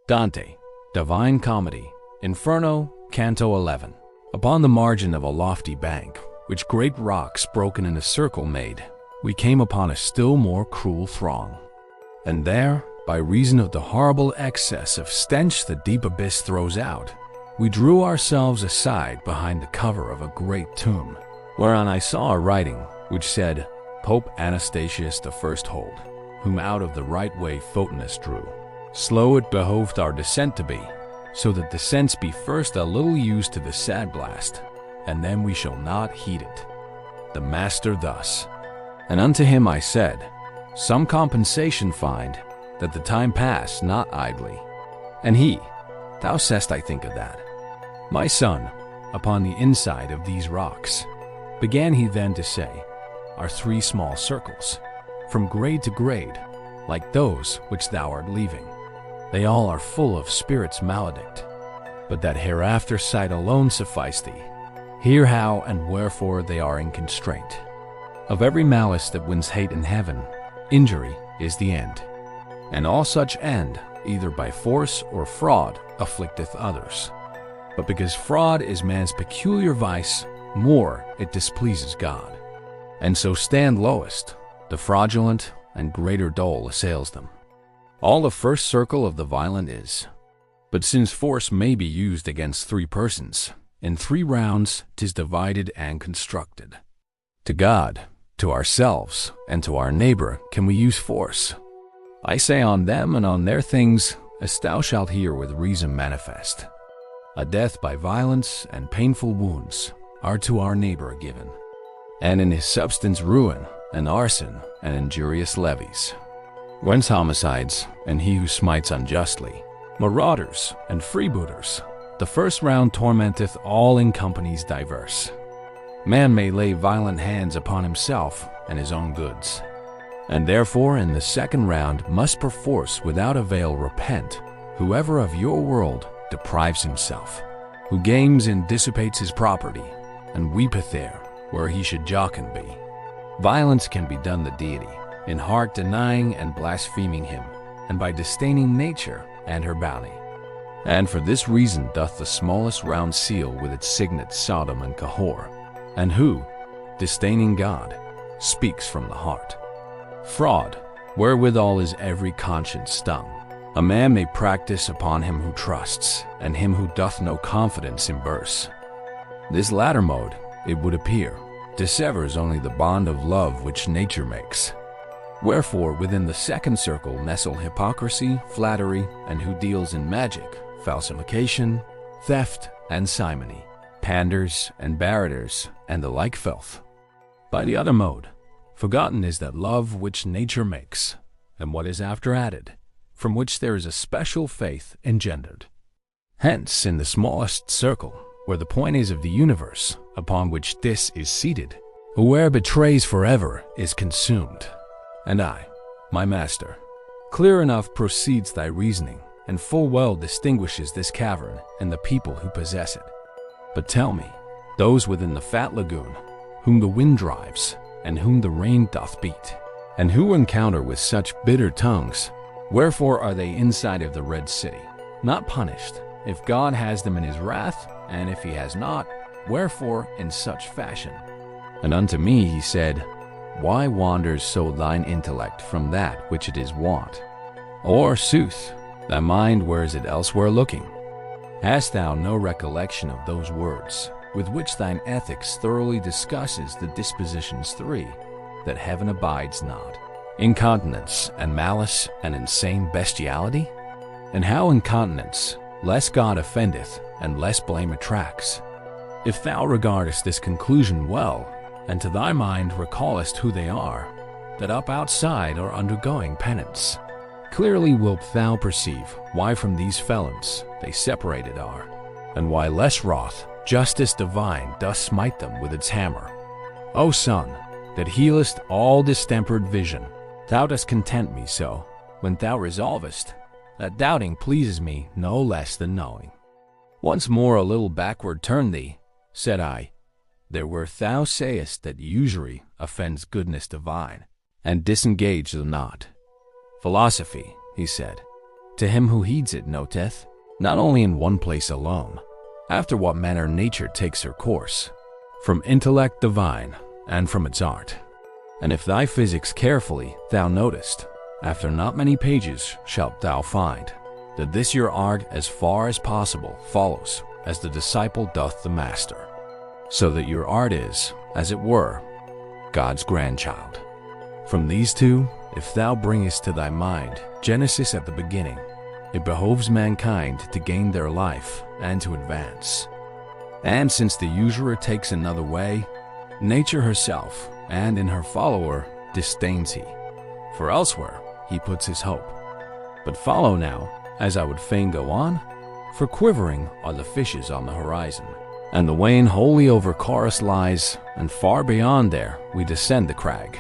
Dante, Divine Comedy, Inferno, Canto XI. Upon the margin of a lofty bank, which great rocks broken in a circle made, we came upon a still more cruel throng. And there, by reason of the horrible excess of stench the deep abyss throws out, we drew ourselves aside behind the cover of a great tomb, whereon I saw a writing which said, Pope Anastasius I hold, whom out of the right way Photinus drew. Slow it behoved our descent to be, so that the sense be first a little used to the sad blast, and then we shall not heed it. The master thus. And unto him I said, Some compensation find, that the time pass not idly. And he, Thou sayest I think of that. My son, upon the inside of these rocks, began he then to say, are three small circles, from grade to grade, like those which thou art leaving. They all are full of spirits maledict, but that hereafter sight alone suffice thee. Hear how and wherefore they are in constraint. Of every malice that wins hate in heaven, injury is the end. And all such end, either by force or fraud, afflicteth others. But because fraud is man's peculiar vice, more it displeases God. And so stand lowest, the fraudulent, and greater dole assails them. All the first circle of the violent is. But since force may be used against three persons, in 3 rounds 'tis divided and constructed. To God, to ourselves, and to our neighbor can we use force. I say on them and on their things, as thou shalt hear with reason manifest. A death by violence and painful wounds are to our neighbor given, and in his substance ruin, and arson, and injurious levies. Whence homicides, and he who smites unjustly, marauders, and freebooters, the first round tormenteth all in companies diverse. Man may lay violent hands upon himself and his own goods, and therefore in the second round must perforce without avail repent whoever of your world deprives himself, who games and dissipates his property, and weepeth there where he should jocund be. Violence can be done the deity, in heart denying and blaspheming him, and by disdaining nature and her bounty. And for this reason doth the smallest round seal with its signet Sodom and Cahor, and who, disdaining God, speaks from the heart. Fraud, wherewithal is every conscience stung, a man may practice upon him who trusts, and him who doth no confidence imburse. This latter mode, it would appear, dissevers only the bond of love which nature makes. Wherefore within the second circle nestle hypocrisy, flattery, and who deals in magic, falsification, theft, and simony, panders and barraters, and the like filth. By the other mode, forgotten is that love which nature makes, and what is after added, from which there is a special faith engendered. Hence, in the smallest circle, where the point is of the universe, upon which this is seated, whoe'er betrays forever is consumed. And I, my master, clear enough proceeds thy reasoning, and full well distinguishes this cavern and the people who possess it. But tell me, those within the fat lagoon, whom the wind drives, and whom the rain doth beat, and who encounter with such bitter tongues, wherefore are they inside of the Red City, not punished, if God has them in his wrath, and if he has not, wherefore in such fashion? And unto me he said, Why wanders so thine intellect from that which it is wont? Or, sooth, thy mind where is it elsewhere looking? Hast thou no recollection of those words, with which thine ethics thoroughly discusses the dispositions 3, that heaven abides not, incontinence and malice and insane bestiality? And how incontinence, less God offendeth, and less blame attracts? If thou regardest this conclusion well, and to thy mind recallest who they are, that up outside are undergoing penance, clearly wilt thou perceive why from these felons they separated are, and why less wroth justice divine doth smite them with its hammer. O Son, that healest all distempered vision, thou dost content me so, when thou resolvest, that doubting pleases me no less than knowing. Once more a little backward turn thee, said I, there where thou sayest that usury offends goodness divine, and disengage the knot. Philosophy, he said, To him who heeds it noteth, not only in one place alone, after what manner nature takes her course, from intellect divine and from its art. And if thy physics carefully thou notest, after not many pages shalt thou find that this your art as far as possible follows as the disciple doth the master, so that your art is, as it were, God's grandchild. From these two, if thou bringest to thy mind Genesis at the beginning, it behoves mankind to gain their life and to advance. And since the usurer takes another way, nature herself and in her follower disdains he, for elsewhere he puts his hope. But follow now, as I would fain go on, for quivering are the fishes on the horizon, and the wain wholly over Chorus lies, and far beyond there we descend the crag.